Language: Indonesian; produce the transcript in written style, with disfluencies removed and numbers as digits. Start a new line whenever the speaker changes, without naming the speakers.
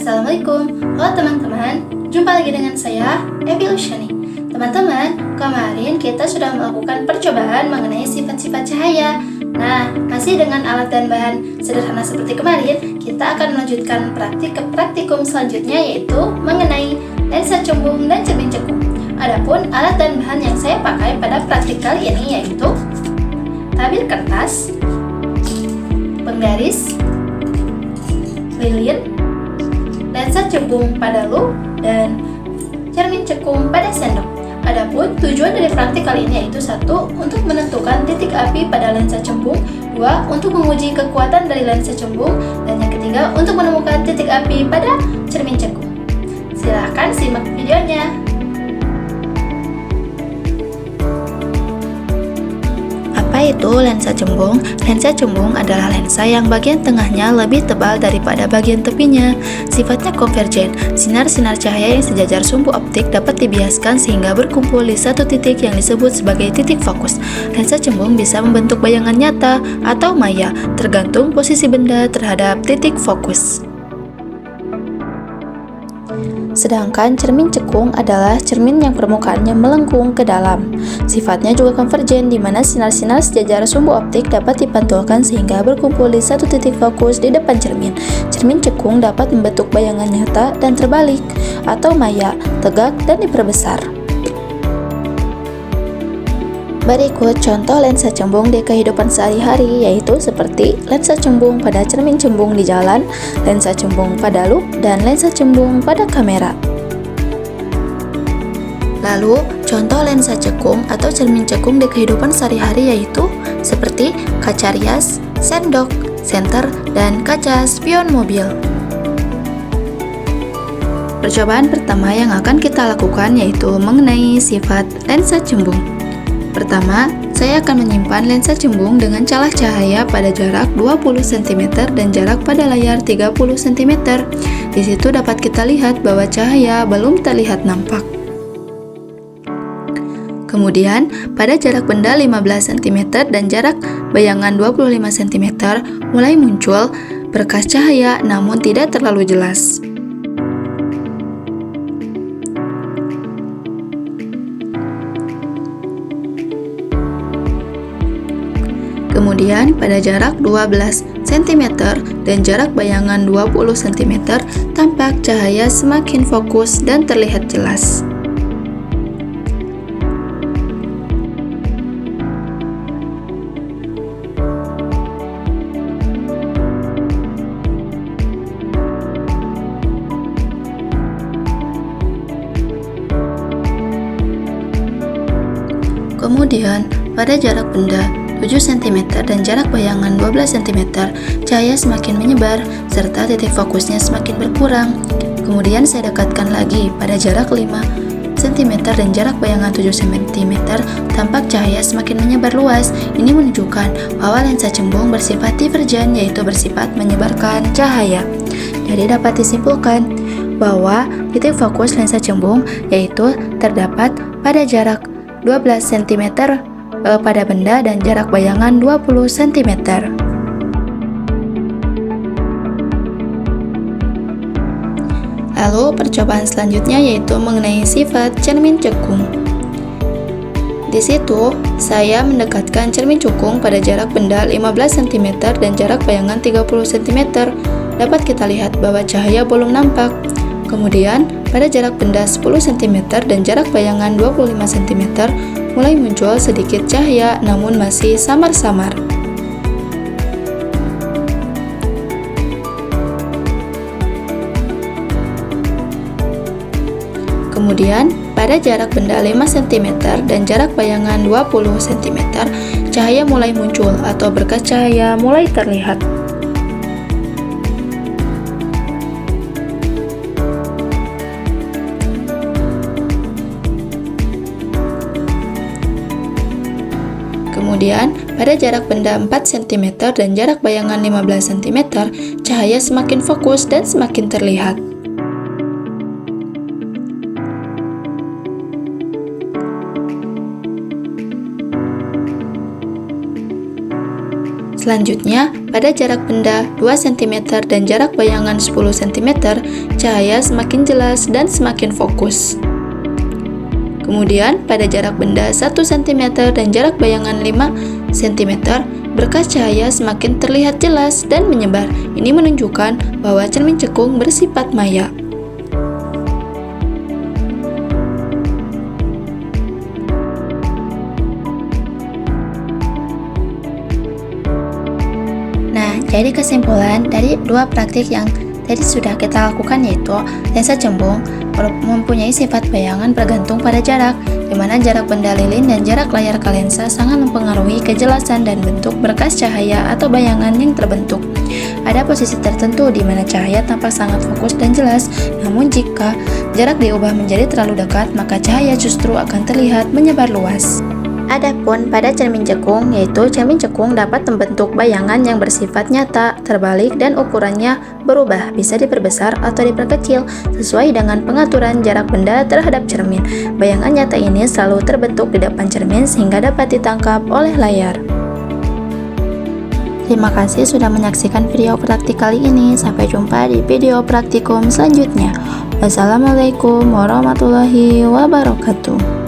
Assalamualaikum, halo teman-teman, jumpa lagi dengan saya, Evi Luciani. Teman-teman, kemarin kita sudah melakukan percobaan mengenai sifat-sifat cahaya. Nah, masih dengan alat dan bahan sederhana seperti kemarin, kita akan melanjutkan praktik ke praktikum selanjutnya, yaitu mengenai lensa cembung dan cermin cekung. Adapun alat dan bahan yang saya pakai pada praktik kali ini yaitu tabir kertas, penggaris, lilin, lensa cembung pada loop, dan cermin cekung pada sendok. Adapun tujuan dari praktik kali ini yaitu 1. Untuk menentukan titik api pada lensa cembung, 2. Untuk menguji kekuatan dari lensa cembung, dan yang ketiga untuk menemukan titik api pada cermin cekung. Silahkan simak videonya. Apa itu lensa cembung? Lensa cembung adalah lensa yang bagian tengahnya lebih tebal daripada bagian tepinya. Sifatnya konvergen. Sinar-sinar cahaya yang sejajar sumbu optik dapat dibiaskan sehingga berkumpul di satu titik yang disebut sebagai titik fokus. Lensa cembung bisa membentuk bayangan nyata atau maya, tergantung posisi benda terhadap titik fokus. Sedangkan cermin cekung adalah cermin yang permukaannya melengkung ke dalam. Sifatnya juga konvergen, di mana sinar-sinar sejajar sumbu optik dapat dipantulkan sehingga berkumpul di satu titik fokus di depan cermin. Cermin cekung dapat membentuk bayangan nyata dan terbalik, atau maya, tegak dan diperbesar. Berikut contoh lensa cembung di kehidupan sehari-hari, yaitu seperti lensa cembung pada cermin cembung di jalan, lensa cembung pada loop, dan lensa cembung pada kamera. Lalu, contoh lensa cekung atau cermin cekung di kehidupan sehari-hari yaitu seperti kaca rias, sendok, senter, dan kaca spion mobil. Percobaan pertama yang akan kita lakukan yaitu mengenai sifat lensa cembung. Pertama, saya akan menyimpan lensa cembung dengan celah cahaya pada jarak 20 cm dan jarak pada layar 30 cm. Di situ dapat kita lihat bahwa cahaya belum terlihat nampak. Kemudian, pada jarak benda 15 cm dan jarak bayangan 25 cm mulai muncul berkas cahaya namun tidak terlalu jelas. Kemudian pada jarak 12 cm dan jarak bayangan 20 cm tampak cahaya semakin fokus dan terlihat jelas. Kemudian pada jarak benda 7 cm dan jarak bayangan 12 cm, cahaya semakin menyebar serta titik fokusnya semakin berkurang. Kemudian saya dekatkan lagi pada jarak 5 cm dan jarak bayangan 7 cm, tampak cahaya semakin menyebar luas. Ini menunjukkan bahwa lensa cembung bersifat divergen, yaitu bersifat menyebarkan cahaya. Jadi dapat disimpulkan bahwa titik fokus lensa cembung yaitu terdapat pada jarak 12 cm pada benda dan jarak bayangan 20 cm. Lalu percobaan selanjutnya yaitu mengenai sifat cermin cekung. Di situ saya mendekatkan cermin cekung pada jarak benda 15 cm dan jarak bayangan 30 cm. Dapat kita lihat bahwa cahaya belum nampak. Kemudian pada jarak benda 10 cm dan jarak bayangan 25 cm mulai muncul sedikit cahaya namun masih samar-samar. Kemudian pada jarak benda 5 cm dan jarak bayangan 20 cm, cahaya mulai muncul atau berkas cahaya mulai terlihat. Kemudian, pada jarak benda 4 cm dan jarak bayangan 15 cm, cahaya semakin fokus dan semakin terlihat. Selanjutnya, pada jarak benda 2 cm dan jarak bayangan 10 cm, cahaya semakin jelas dan semakin fokus. Kemudian, pada jarak benda 1 cm dan jarak bayangan 5 cm, berkas cahaya semakin terlihat jelas dan menyebar. Ini menunjukkan bahwa cermin cekung bersifat maya. Nah, jadi kesimpulan dari dua praktik yang tadi sudah kita lakukan yaitu lensa cembung mempunyai sifat bayangan bergantung pada jarak, di mana jarak benda lilin dan jarak layar ke lensa sangat mempengaruhi kejelasan dan bentuk berkas cahaya atau bayangan yang terbentuk. Ada posisi tertentu di mana cahaya tampak sangat fokus dan jelas, namun jika jarak diubah menjadi terlalu dekat, maka cahaya justru akan terlihat menyebar luas. Adapun pada cermin cekung, yaitu cermin cekung dapat membentuk bayangan yang bersifat nyata, terbalik, dan ukurannya berubah, bisa diperbesar atau diperkecil sesuai dengan pengaturan jarak benda terhadap cermin. Bayangan nyata ini selalu terbentuk di depan cermin sehingga dapat ditangkap oleh layar. Terima kasih sudah menyaksikan video praktik kali ini. Sampai jumpa di video praktikum selanjutnya. Wassalamualaikum warahmatullahi wabarakatuh.